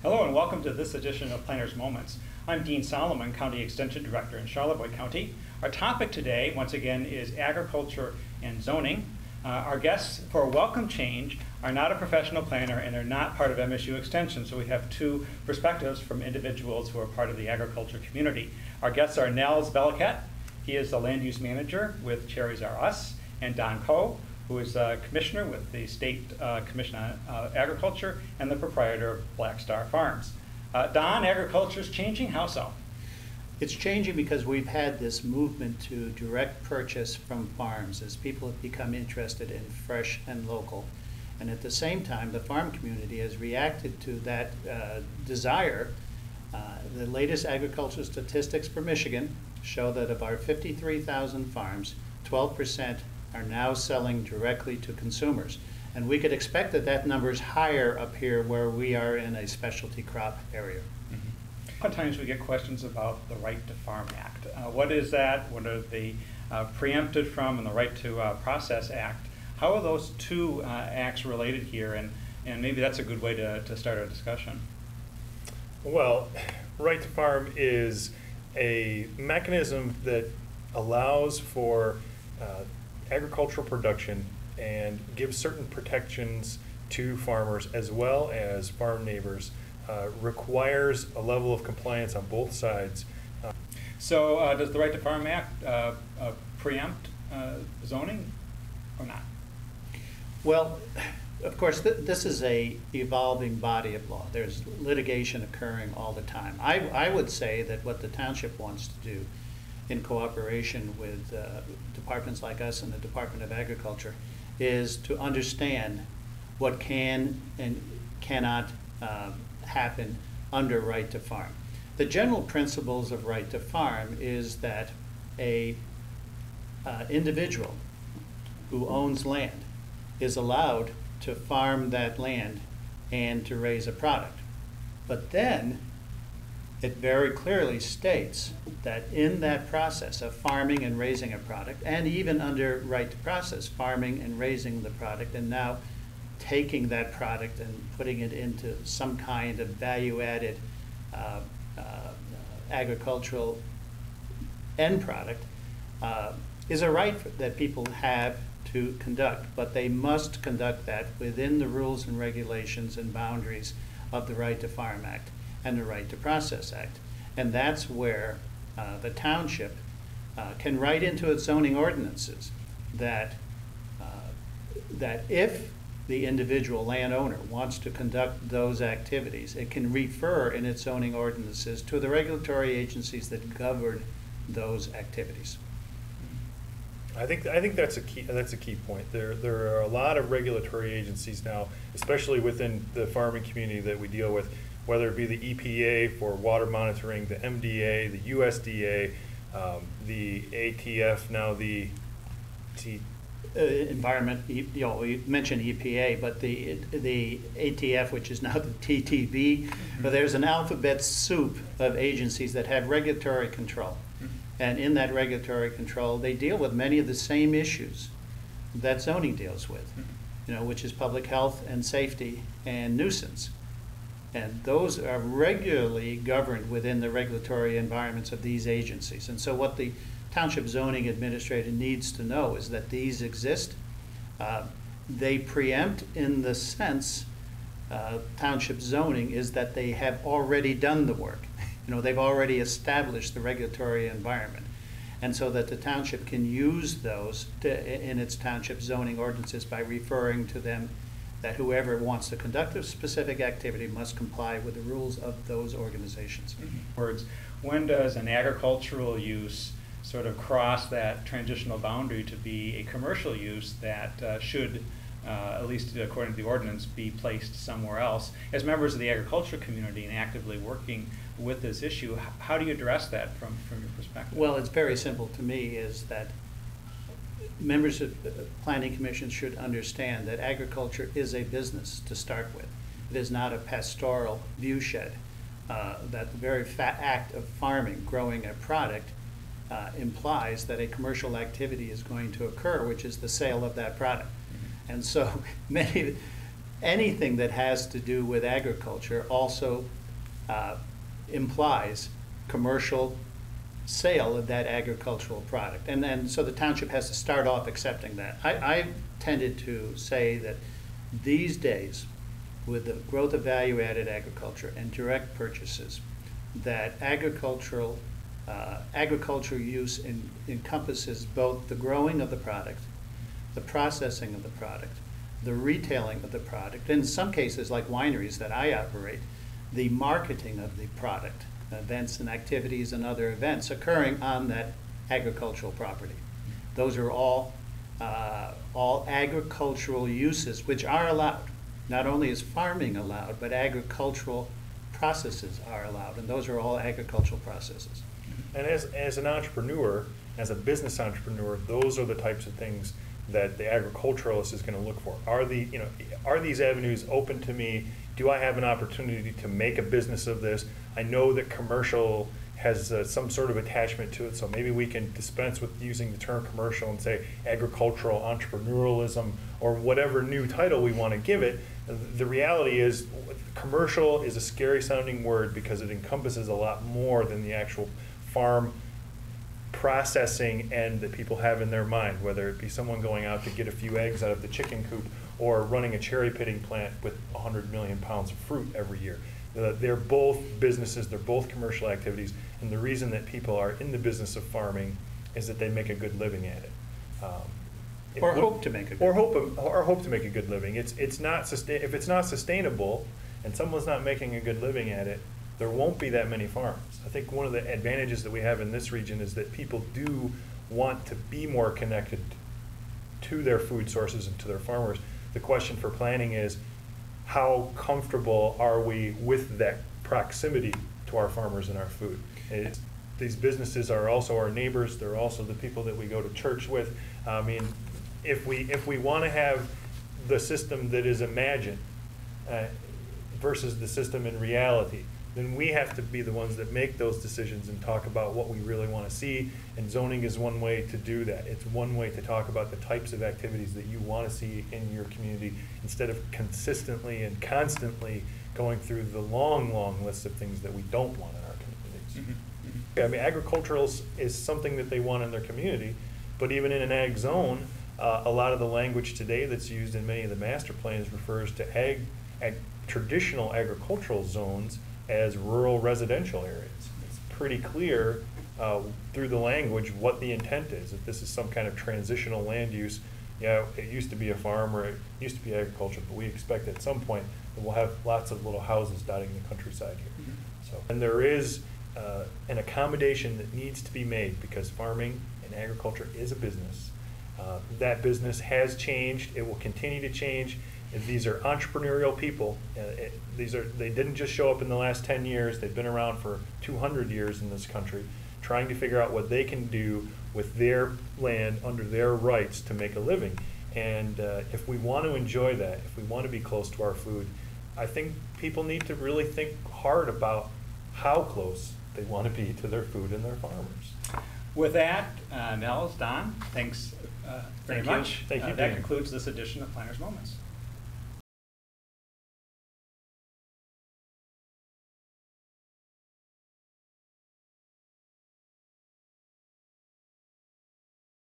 Hello and welcome to this edition of Planners Moments. I'm Dean Solomon, County Extension Director in Charlevoix County. Our topic today, once again, is agriculture and zoning. Our guests for a welcome change are not a professional planner and are not part of MSU Extension, so we have two perspectives from individuals who are part of the agriculture community. Our guests are Nels Belicat. He is the land use manager with Cherries R Us, and Don Coe, who is a commissioner with the State Commission on Agriculture and the proprietor of Black Star Farms. Don, agriculture is changing. How so? It's changing because we've had this movement to direct purchase from farms as people have become interested in fresh and local. And at the same time, the farm community has reacted to that desire. The latest agricultural statistics for Michigan show that of our 53,000 farms, 12% are now selling directly to consumers. And we could expect that that number is higher up here where we are in a specialty crop area. Sometimes we get questions about the Right to Farm Act. What is that? What are they preempted from, and the Right to Process Act? How are those two acts related here? And maybe that's a good way to start our discussion. Well, Right to Farm is a mechanism that allows for agricultural production and gives certain protections to farmers as well as farm neighbors, requires a level of compliance on both sides. So does the Right to Farm Act preempt zoning or not? Well, of course, this is a evolving body of law. There's litigation occurring all the time. I would say that what the township wants to do in cooperation with departments like us and the Department of Agriculture is to understand what can and cannot happen under Right to Farm. The general principles of Right to Farm is that a individual who owns land is allowed to farm that land and to raise a product. But then it very clearly states that in that process of farming and raising a product, and even under Right to Process, farming and raising the product, and now taking that product and putting it into some kind of value-added agricultural end product, is a right that people have to conduct, but they must conduct that within the rules and regulations and boundaries of the Right to Farm Act and the Right to Process Act. And that's where the township can write into its zoning ordinances that if the individual landowner wants to conduct those activities, it can refer in its zoning ordinances to the regulatory agencies that govern those activities. I think that's a key point. There are a lot of regulatory agencies now, especially within the farming community that we deal with, whether it be the EPA for water monitoring, the MDA, the USDA, the ATF, now the environment. We mentioned EPA, but the ATF, which is now the TTB, but there's an alphabet soup of agencies that have regulatory control. And in that regulatory control, they deal with many of the same issues that zoning deals with, which is public health and safety and nuisance. And those are regularly governed within the regulatory environments of these agencies. And so what the Township Zoning Administrator needs to know is that these exist. They preempt in the sense, township zoning is that they have already done the work. They've already established the regulatory environment. And so that the township can use those in its township zoning ordinances by referring to them, that whoever wants to conduct a specific activity must comply with the rules of those organizations. Words, when does an agricultural use sort of cross that transitional boundary to be a commercial use that should, at least according to the ordinance, be placed somewhere else? As members of the agriculture community and actively working with this issue, how do you address that from your perspective? Well, it's very simple to me, is that members of planning commissions should understand that agriculture is a business to start with. It is not a pastoral viewshed. That the very act of farming, growing a product, implies that a commercial activity is going to occur, which is the sale of that product. And so many anything that has to do with agriculture also implies commercial sale of that agricultural product. And then, so the township has to start off accepting that. I tended to say that these days, with the growth of value-added agriculture and direct purchases, that agricultural use encompasses both the growing of the product, the processing of the product, the retailing of the product, and in some cases, like wineries that I operate, the marketing of the product, events and activities and other events occurring on that agricultural property. Those are all agricultural uses which are allowed. Not only is farming allowed, but agricultural processes are allowed, and those are all agricultural processes. And as an entrepreneur, as a business entrepreneur, those are the types of things that the agriculturalist is going to look for. Are these avenues open to me? Do I have an opportunity to make a business of this? I know that commercial has some sort of attachment to it, so maybe we can dispense with using the term commercial and say agricultural entrepreneurialism or whatever new title we want to give it. The reality is commercial is a scary sounding word because it encompasses a lot more than the actual farm processing end that people have in their mind, whether it be someone going out to get a few eggs out of the chicken coop or running a cherry pitting plant with 100 million pounds of fruit every year. They're both businesses, they're both commercial activities, and the reason that people are in the business of farming is that they make a good living at it. Or hope to make a good or hope to make a good living. If it's not sustainable and someone's not making a good living at it, there won't be that many farms. I think one of the advantages that we have in this region is that people do want to be more connected to their food sources and to their farmers. The question for planning is, how comfortable are we with that proximity to our farmers and our food? These businesses are also our neighbors. They're also the people that we go to church with. I mean, if we want to have the system that is imagined versus the system in reality, then we have to be the ones that make those decisions and talk about what we really want to see. And zoning is one way to do that. It's one way to talk about the types of activities that you want to see in your community instead of consistently and constantly going through the long, long list of things that we don't want in our communities. Mm-hmm. Mm-hmm. I mean, agricultural is something that they want in their community, but even in an ag zone, a lot of the language today that's used in many of the master plans refers to traditional agricultural zones as rural residential areas. It's pretty clear through the language what the intent is. If this is some kind of transitional land use, yeah, it used to be a farm or it used to be agriculture, but we expect at some point that we'll have lots of little houses dotting the countryside here. Mm-hmm. So, and there is an accommodation that needs to be made because farming and agriculture is a business. That business has changed. It will continue to change. And these are entrepreneurial people. They didn't just show up in the last 10 years. They've been around for 200 years in this country, trying to figure out what they can do with their land under their rights to make a living. And if we want to enjoy that, if we want to be close to our food, I think people need to really think hard about how close they want to be to their food and their farmers. With that, Nels, Don, thanks very much. Thank you. That concludes this edition of Planners Moments.